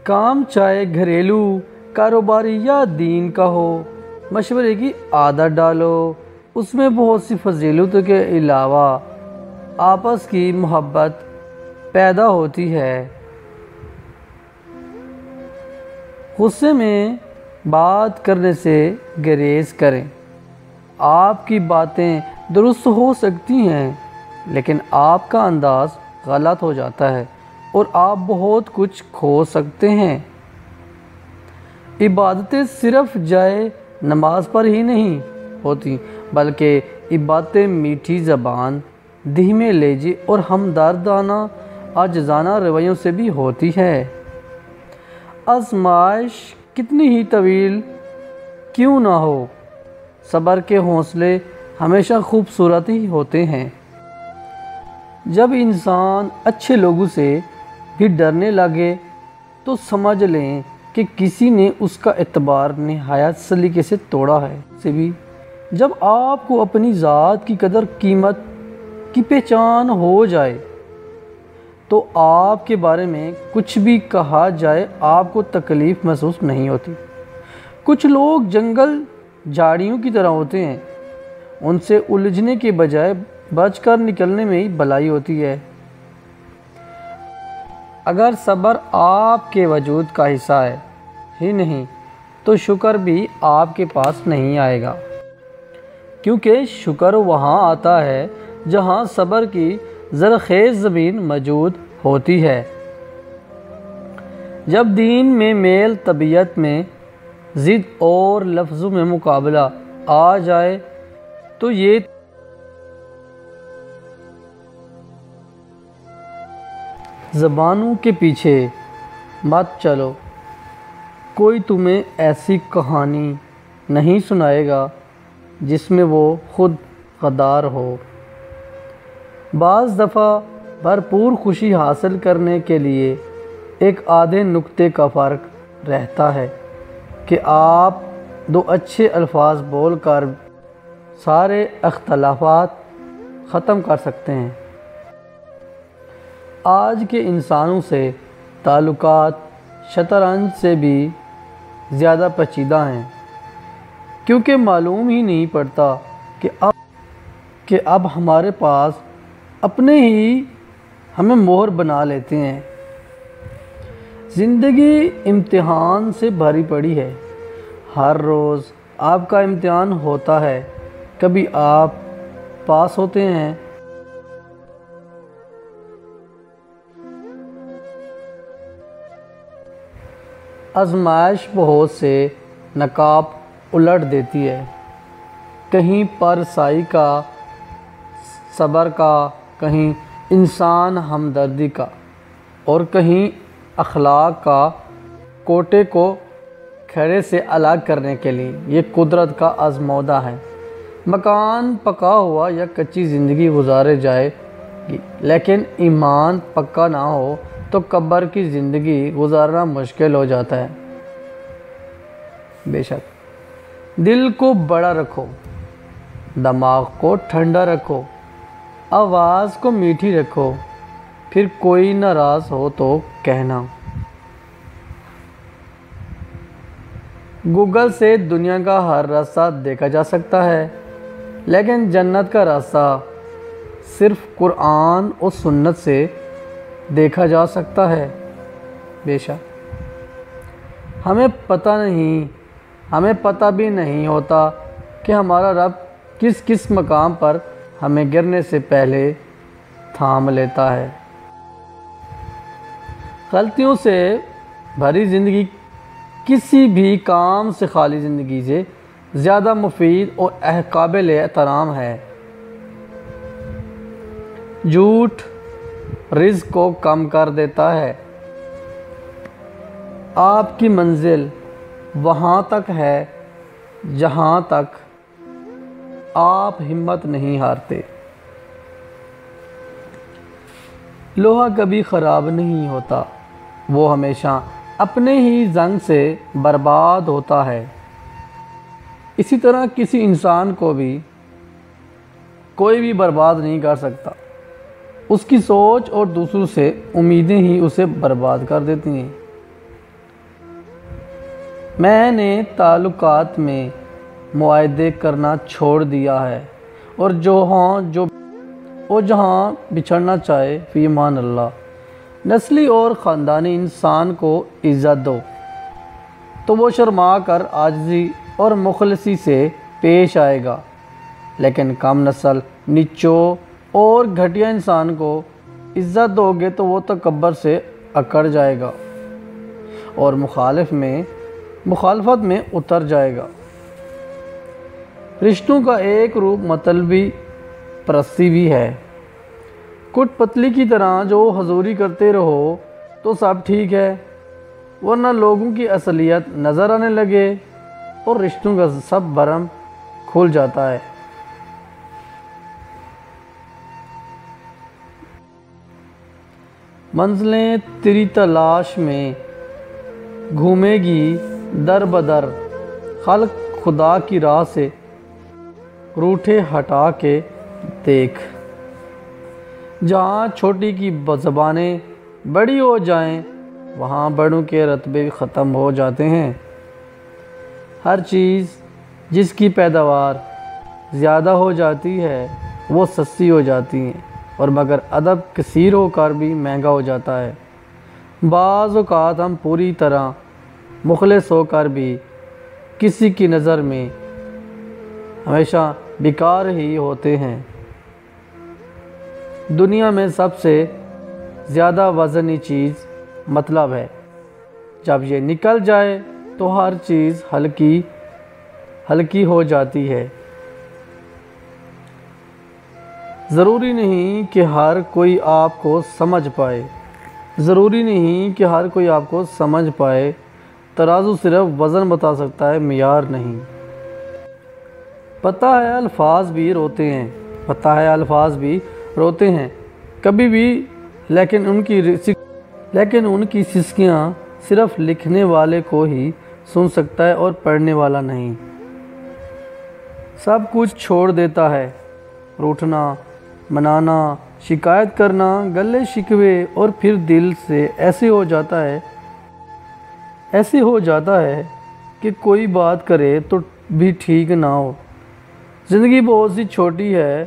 کام چاہے گھریلو، کاروباری یا دین کا ہو، مشورے کی عادت ڈالو۔ اس میں بہت سی فضیلتوں کے علاوہ آپس کی محبت پیدا ہوتی ہے۔ غصے میں بات کرنے سے گریز کریں۔ آپ کی باتیں درست ہو سکتی ہیں لیکن آپ کا انداز غلط ہو جاتا ہے اور آپ بہت کچھ کھو سکتے ہیں۔ عبادتیں صرف جائے نماز پر ہی نہیں ہوتی بلکہ عبادتیں میٹھی زبان، دھیمے لہجے اور ہمدردانہ عاجزانہ رویوں سے بھی ہوتی ہے۔ آزمائش کتنی ہی طویل کیوں نہ ہو، صبر کے حوصلے ہمیشہ خوبصورت ہی ہوتے ہیں۔ جب انسان اچھے لوگوں سے بھی ڈرنے لگے تو سمجھ لیں کہ کسی نے اس کا اعتبار نہایت سلیقے سے توڑا ہے۔ جب آپ کو اپنی ذات کی قدر قیمت کی پہچان ہو جائے تو آپ کے بارے میں کچھ بھی کہا جائے آپ کو تکلیف محسوس نہیں ہوتی۔ کچھ لوگ جنگل جھاڑیوں کی طرح ہوتے ہیں، ان سے الجھنے کے بجائے بچ کر نکلنے میں ہی بھلائی ہوتی ہے۔ اگر صبر آپ کے وجود کا حصہ ہے ہی نہیں تو شکر بھی آپ کے پاس نہیں آئے گا، کیونکہ شکر وہاں آتا ہے جہاں صبر کی زرخیز زمین موجود ہوتی ہے۔ جب دین میں میل، طبیعت میں ضد اور لفظوں میں مقابلہ آ جائے تو یہ زبانوں کے پیچھے مت چلو۔ کوئی تمہیں ایسی کہانی نہیں سنائے گا جس میں وہ خود غدار ہو۔ بعض دفعہ بھرپور خوشی حاصل کرنے کے لیے ایک آدھے نکتے کا فرق رہتا ہے کہ آپ دو اچھے الفاظ بول کر سارے اختلافات ختم کر سکتے ہیں۔ آج کے انسانوں سے تعلقات شطرنج سے بھی زیادہ پیچیدہ ہیں، کیونکہ معلوم ہی نہیں پڑتا کہ اب ہمارے پاس اپنے ہی ہمیں مہر بنا لیتے ہیں۔ زندگی امتحان سے بھری پڑی ہے، ہر روز آپ کا امتحان ہوتا ہے۔ کبھی آپ پاس ہوتے ہیں آزمائش بہت سے نقاب الٹ دیتی ہے، کہیں پرسائی کا، صبر کا، کہیں انسان ہمدردی کا اور کہیں اخلاق کا کوٹے کو کھڑے سے الگ کرنے کے لیے۔ یہ قدرت کا آزمودہ ہے۔ مکان پکا ہوا یا کچی زندگی گزارے جائے گی، لیکن ایمان پکا نہ ہو تو قبر کی زندگی گزارنا مشکل ہو جاتا ہے۔ بے شک دل کو بڑا رکھو، دماغ کو ٹھنڈا رکھو، آواز کو میٹھی رکھو، پھر کوئی ناراض ہو تو کہنا۔ گوگل سے دنیا کا ہر راستہ دیکھا جا سکتا ہے، لیکن جنت کا راستہ صرف قرآن اور سنت سے دیکھا جا سکتا ہے۔ بے شک ہمیں پتہ بھی نہیں ہوتا کہ ہمارا رب کس کس مقام پر ہمیں گرنے سے پہلے تھام لیتا ہے۔ غلطیوں سے بھری زندگی کسی بھی کام سے خالی زندگی سے زیادہ مفید اور قابل احترام ہے۔ جھوٹ رزق کو کم کر دیتا ہے۔ آپ کی منزل وہاں تک ہے جہاں تک آپ ہمت نہیں ہارتے۔ لوہا کبھی خراب نہیں ہوتا، وہ ہمیشہ اپنے ہی زنگ سے برباد ہوتا ہے۔ اسی طرح کسی انسان کو بھی کوئی بھی برباد نہیں کر سکتا، اس کی سوچ اور دوسروں سے امیدیں ہی اسے برباد کر دیتی ہیں۔ میں نے تعلقات میں معاہدے کرنا چھوڑ دیا ہے، اور جہاں بچھڑنا چاہے فی امان اللہ۔ نسلی اور خاندانی انسان کو عزت دو تو وہ شرما کر عاجزی اور مخلصی سے پیش آئے گا، لیکن کم نسل، نیچو اور گھٹیا انسان کو عزت دو گے تو وہ تکبر سے اکڑ جائے گا اور مخالفت میں اتر جائے گا۔ رشتوں کا ایک روپ مطلبی پرستی بھی ہے۔ کٹ پتلی کی طرح جو حضوری کرتے رہو تو سب ٹھیک ہے، ورنہ لوگوں کی اصلیت نظر آنے لگے اور رشتوں کا سب بھرم کھل جاتا ہے۔ منزلیں تیری تلاش میں گھومے گی در بدر، خلق خدا کی راہ سے روٹھے ہٹا کے دیکھ۔ جہاں چھوٹی کی زبانیں بڑی ہو جائیں وہاں بڑوں کے رتبے ختم ہو جاتے ہیں۔ ہر چیز جس کی پیداوار زیادہ ہو جاتی ہے وہ سستی ہو جاتی ہیں، اور مگر ادب کثیر ہو کر بھی مہنگا ہو جاتا ہے۔ بعض اوقات ہم پوری طرح مخلص ہو کر بھی کسی کی نظر میں ہمیشہ بیکار ہی ہوتے ہیں۔ دنیا میں سب سے زیادہ وزنی چیز مطلب ہے، جب یہ نکل جائے تو ہر چیز ہلکی ہو جاتی ہے۔ ضروری نہیں کہ ہر کوئی آپ کو سمجھ پائے، ترازو صرف وزن بتا سکتا ہے، معیار نہیں۔ پتہ ہے الفاظ بھی روتے ہیں کبھی بھی، لیکن ان کی سسکیاں صرف لکھنے والے کو ہی سن سکتا ہے اور پڑھنے والا نہیں۔ سب کچھ چھوڑ دیتا ہے، روٹھنا، منانا، شکایت کرنا، گلے شکوے، اور پھر دل سے ایسے ہو جاتا ہے کہ کوئی بات کرے تو بھی ٹھیک نہ ہو۔ زندگی بہت سی چھوٹی ہے،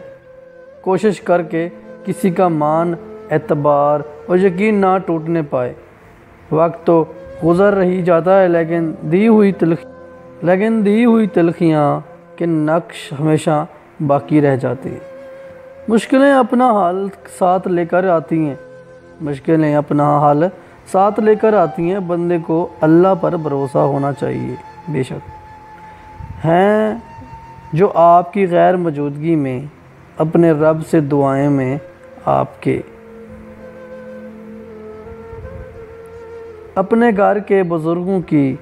کوشش کر کے کسی کا مان، اعتبار اور یقین نہ ٹوٹنے پائے۔ وقت تو گزر ہی جاتا ہے، لیکن دی ہوئی تلخیاں کے نقش ہمیشہ باقی رہ جاتے ہیں۔ مشکلیں اپنا حل ساتھ لے کر آتی ہیں، بندے کو اللہ پر بھروسہ ہونا چاہیے۔ بے شک ہیں جو آپ کی غیر موجودگی میں اپنے رب سے دعائیں میں آپ کے اپنے گھر کے بزرگوں کی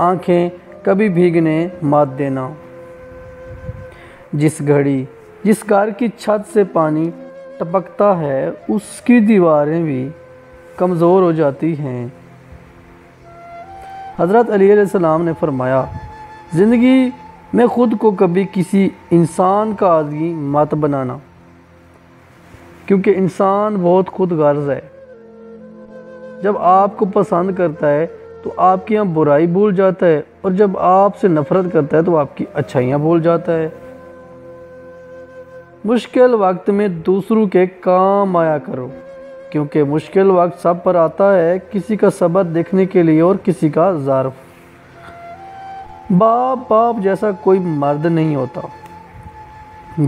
آنکھیں کبھی بھیگنے مت دینا۔ جس گھر کی چھت سے پانی ٹپکتا ہے اس کی دیواریں بھی کمزور ہو جاتی ہیں۔ حضرت علی علیہ السلام نے فرمایا، زندگی میں خود کو کبھی کسی انسان کا عادی مت بنانا، کیونکہ انسان بہت خود غرض ہے۔ جب آپ کو پسند کرتا ہے تو آپ کی یہاں برائی بھول جاتا ہے، اور جب آپ سے نفرت کرتا ہے تو آپ کی اچھائیاں بھول جاتا ہے۔ مشکل وقت میں دوسروں کے کام آیا کرو، کیونکہ مشکل وقت سب پر آتا ہے، کسی کا صبر دیکھنے کے لیے اور کسی کا ظرف۔ باپ جیسا کوئی مرد نہیں ہوتا،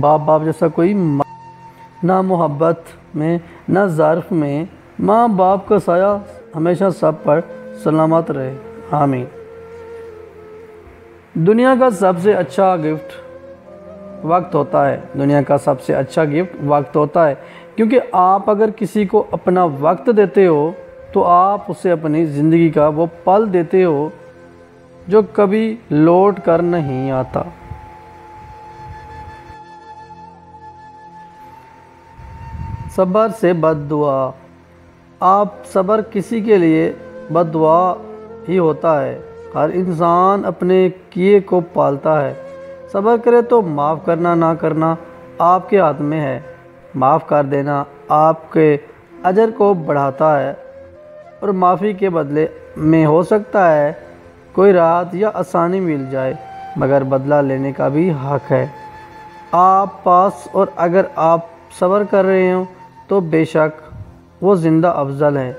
باپ جیسا کوئی مرد، نہ محبت میں نہ ظرف میں۔ ماں باپ کا سایہ ہمیشہ سب پر سلامت رہے، آمین۔ دنیا کا سب سے اچھا گفٹ وقت ہوتا ہے، کیونکہ آپ اگر کسی کو اپنا وقت دیتے ہو تو آپ اسے اپنی زندگی کا وہ پل دیتے ہو جو کبھی لوٹ کر نہیں آتا۔ صبر سے بد دعا، صبر کسی کے لیے بد دعا ہی ہوتا ہے۔ ہر انسان اپنے کیے کو پالتا ہے۔ صبر کرے تو معاف کرنا نہ کرنا آپ کے ہاتھ میں ہے۔ معاف کر دینا آپ کے اجر کو بڑھاتا ہے، اور معافی کے بدلے میں ہو سکتا ہے کوئی راحت یا آسانی مل جائے، مگر بدلہ لینے کا بھی حق ہے آپ پاس، اور اگر آپ صبر کر رہے ہوں تو بے شک وہ زندہ افضل ہے۔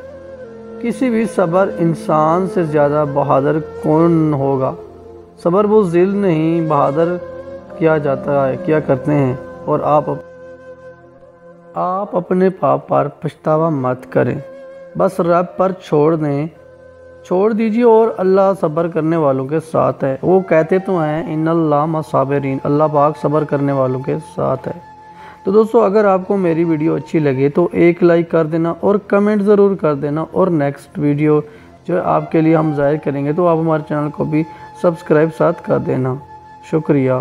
کسی بھی صبر انسان سے زیادہ بہادر کون ہوگا؟ صبر وہ ذل نہیں بہادر کیا کرتے ہیں، اور آپ اپنے پاپ پر پچھتاوا مت کریں، بس رب پر چھوڑ دیجیے، اور اللہ صبر کرنے والوں کے ساتھ ہے۔ وہ کہتے تو ہیں ان اللہ مع الصابرین، اللہ پاک صبر کرنے والوں کے ساتھ ہے۔ تو دوستو اگر آپ کو میری ویڈیو اچھی لگے تو ایک لائک کر دینا اور کمنٹ ضرور کر دینا، اور نیکسٹ ویڈیو جو آپ کے لیے ہم ظاہر کریں گے تو آپ ہمارے چینل کو بھی سبسکرائب ساتھ کر دینا۔ شکریہ۔